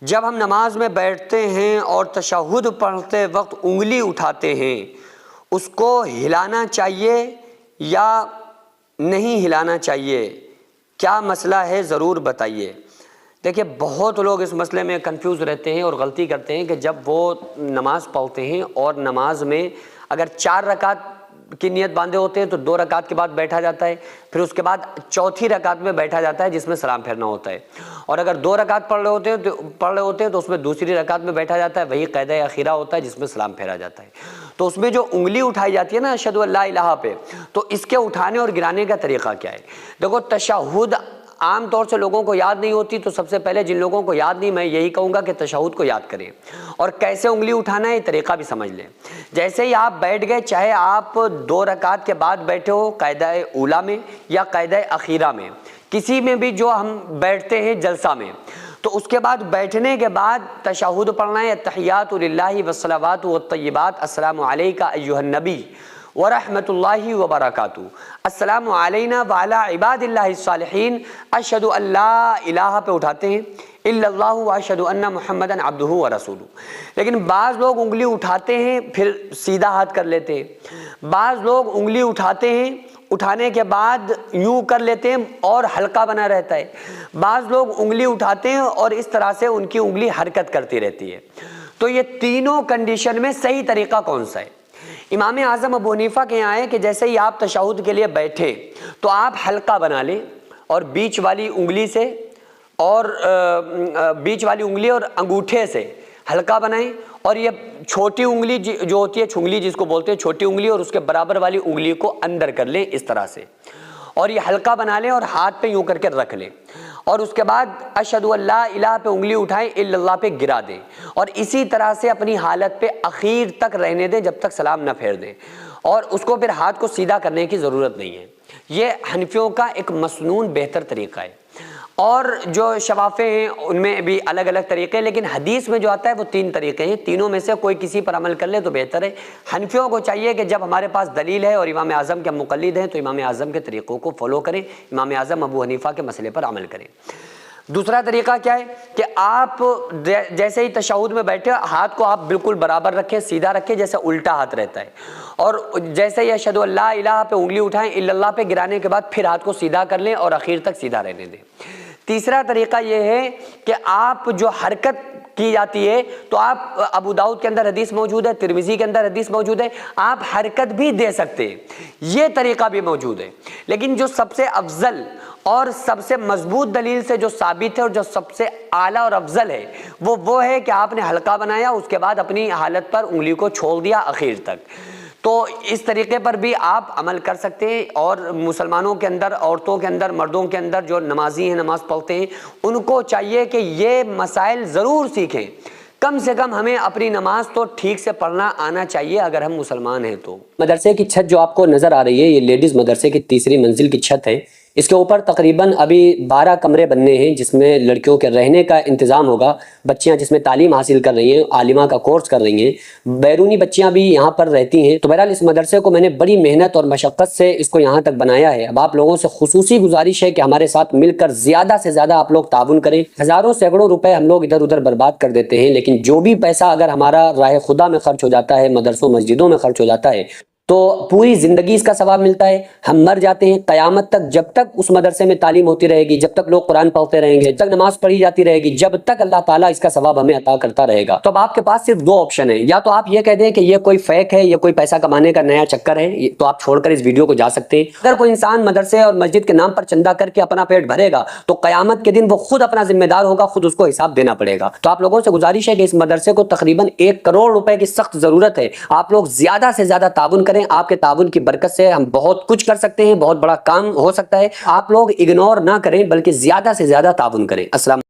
جب ہم نماز میں بیٹھتے ہیں اور تشہد پڑھتے وقت انگلی اٹھاتے ہیں، اس کو ہلانا چاہیے یا نہیں ہلانا چاہیے؟ کیا مسئلہ ہے ضرور بتائیے۔ دیکھیے، بہت لوگ اس مسئلے میں کنفیوز رہتے ہیں اور غلطی کرتے ہیں کہ جب وہ نماز پڑھتے ہیں اور نماز میں اگر 4 رکعت کی نیت باندھے ہوتے ہیں تو 2 رکعت کے بعد بیٹھا جاتا ہے، پھر اس کے بعد چوتھی رکعت میں بیٹھا جاتا ہے جس میں سلام پھیرنا ہوتا ہے، اور اگر 2 رکعت پڑھ رہے ہوتے ہیں تو اس میں دوسری رکعت میں بیٹھا جاتا ہے، وہی قیدہ اخیرہ ہوتا ہے جس میں سلام پھیرا جاتا ہے۔ تو اس میں جو انگلی اٹھائی جاتی ہے نا اشہد ان لا الہ پہ، تو اس کے اٹھانے اور گرانے کا طریقہ کیا ہے؟ دیکھو، تشہد عام طور سے لوگوں کو یاد نہیں ہوتی، تو سب سے پہلے جن لوگوں کو یاد نہیں، میں یہی کہوں گا کہ تشہد کو یاد کریں اور کیسے انگلی اٹھانا ہے یہ طریقہ بھی سمجھ لیں۔ جیسے ہی آپ بیٹھ گئے، چاہے آپ 2 رکعت کے بعد بیٹھے ہو قاعدہ اولیٰ میں یا قاعدہ اخیرہ میں، کسی میں بھی جو ہم بیٹھتے ہیں جلسہ میں، تو اس کے بعد بیٹھنے کے بعد تشہد پڑھنا ہے، التحیات للہ والصلوات والطیبات، السلام علیک ایھا النبی ورحمۃ اللہ وبرکاتہ، السلام علینا وعلی عباد اللہ الصالحین، اشہد ان لا الہ پہ اٹھاتے ہیں الا اللہ واشہد ان محمدا عبدہ ورسولہ۔ لیکن بعض لوگ انگلی اٹھاتے ہیں پھر سیدھا ہاتھ کر لیتے ہیں، بعض لوگ انگلی اٹھاتے ہیں، اٹھانے کے بعد یوں کر لیتے ہیں اور حلقہ بنا رہتا ہے، بعض لوگ انگلی اٹھاتے ہیں اور اس طرح سے ان کی انگلی حرکت کرتی رہتی ہے۔ تو یہ تینوں کنڈیشن میں صحیح طریقہ کون سا ہے؟ امام اعظم ابو حنیفہ کے یہاں ہے کہ جیسے ہی آپ تشہد کے لیے بیٹھے تو آپ حلقہ بنا لیں اور بیچ والی انگلی اور انگوٹھے سے حلقہ بنائیں، اور یہ چھوٹی انگلی جو ہوتی ہے چھنگلی جس کو بولتے ہیں، چھوٹی انگلی اور اس کے برابر والی انگلی کو اندر کر لیں اس طرح سے، اور یہ حلقہ بنا لیں اور ہاتھ پہ یوں کر کے رکھ لیں، اور اس کے بعد اشہد ان لا الہ پہ انگلی اٹھائیں، الا اللہ پہ گرا دیں، اور اسی طرح سے اپنی حالت پہ اخیر تک رہنے دیں جب تک سلام نہ پھیر دیں، اور اس کو پھر ہاتھ کو سیدھا کرنے کی ضرورت نہیں ہے۔ یہ حنفیوں کا ایک مسنون بہتر طریقہ ہے، اور جو شوافے ہیں ان میں بھی الگ الگ طریقے، لیکن حدیث میں جو آتا ہے وہ 3 طریقے ہیں، تینوں میں سے کوئی کسی پر عمل کر لے تو بہتر ہے۔ حنفیوں کو چاہیے کہ جب ہمارے پاس دلیل ہے اور امام اعظم کے مقلد ہیں تو امام اعظم کے طریقوں کو فالو کریں، امام اعظم ابو حنیفہ کے مسئلے پر عمل کریں۔ دوسرا طریقہ کیا ہے کہ آپ جیسے ہی تشہد میں بیٹھے ہاتھ کو آپ بالکل برابر رکھیں، سیدھا رکھیں جیسے الٹا ہاتھ رہتا ہے، اور جیسے ہی اشہد ان لا الہ پہ انگلی اٹھائیں، الا اللہ پہ گرانے کے بعد پھر ہاتھ کو سیدھا کر لیں اور اخیر تک سیدھا رہنے دیں۔ تیسرا طریقہ یہ ہے کہ آپ جو حرکت کی جاتی ہے تو آپ ابو داؤد کے اندر حدیث موجود ہے، ترمذی کے اندر حدیث موجود ہے، آپ حرکت بھی دے سکتے ہیں، یہ طریقہ بھی موجود ہے، لیکن جو سب سے افضل اور سب سے مضبوط دلیل سے جو ثابت ہے اور جو سب سے اعلیٰ اور افضل ہے وہ ہے کہ آپ نے حلقہ بنایا، اس کے بعد اپنی حالت پر انگلی کو چھوڑ دیا اخیر تک۔ تو اس طریقے پر بھی آپ عمل کر سکتے ہیں، اور مسلمانوں کے اندر، عورتوں کے اندر، مردوں کے اندر جو نمازی ہیں، نماز پڑھتے ہیں، ان کو چاہیے کہ یہ مسائل ضرور سیکھیں، کم سے کم ہمیں اپنی نماز تو ٹھیک سے پڑھنا آنا چاہیے اگر ہم مسلمان ہیں تو۔ مدرسے کی چھت جو آپ کو نظر آ رہی ہے یہ لیڈیز مدرسے کی 3ری منزل کی چھت ہے، اس کے اوپر تقریباً ابھی 12 کمرے بننے ہیں جس میں لڑکیوں کے رہنے کا انتظام ہوگا، بچیاں جس میں تعلیم حاصل کر رہی ہیں، عالمہ کا کورس کر رہی ہیں، بیرونی بچیاں بھی یہاں پر رہتی ہیں۔ تو بہرحال اس مدرسے کو میں نے بڑی محنت اور مشقت سے اس کو یہاں تک بنایا ہے۔ اب آپ لوگوں سے خصوصی گزارش ہے کہ ہمارے ساتھ مل کر زیادہ سے زیادہ آپ لوگ تعاون کریں۔ ہزاروں سینکڑوں روپے ہم لوگ ادھر ادھر برباد کر دیتے ہیں، لیکن جو بھی پیسہ اگر ہمارا راہ خدا میں خرچ ہو جاتا ہے، مدرسوں مسجدوں میں خرچ ہو جاتا ہے، تو پوری زندگی اس کا ثواب ملتا ہے۔ ہم مر جاتے ہیں، قیامت تک جب تک اس مدرسے میں تعلیم ہوتی رہے گی، جب تک لوگ قرآن پڑھتے رہیں گے، جب تک نماز پڑھی جاتی رہے گی، جب تک اللہ تعالیٰ اس کا ثواب ہمیں عطا کرتا رہے گا۔ تو اب آپ کے پاس صرف 2 آپشن ہیں، یا تو آپ یہ کہہ دیں کہ یہ کوئی فیک ہے، یہ کوئی پیسہ کمانے کا نیا چکر ہے، تو آپ چھوڑ کر اس ویڈیو کو جا سکتے ہیں۔ اگر کوئی انسان مدرسے اور مسجد کے نام پر چندہ کر کے اپنا پیٹ بھرے گا تو قیامت کے دن وہ خود اپنا ذمہ دار ہوگا، خود اس کو حساب دینا پڑے گا۔ تو آپ لوگوں سے گزارش ہے کہ اس مدرسے کو تقریباً 1 کروڑ روپے کی سخت ضرورت ہے، آپ لوگ زیادہ سے زیادہ تعاون کریں، آپ کے تعاون کی برکت سے ہم بہت کچھ کر سکتے ہیں، بہت بڑا کام ہو سکتا ہے۔ آپ لوگ اگنور نہ کریں بلکہ زیادہ سے زیادہ تعاون کریں۔ السلام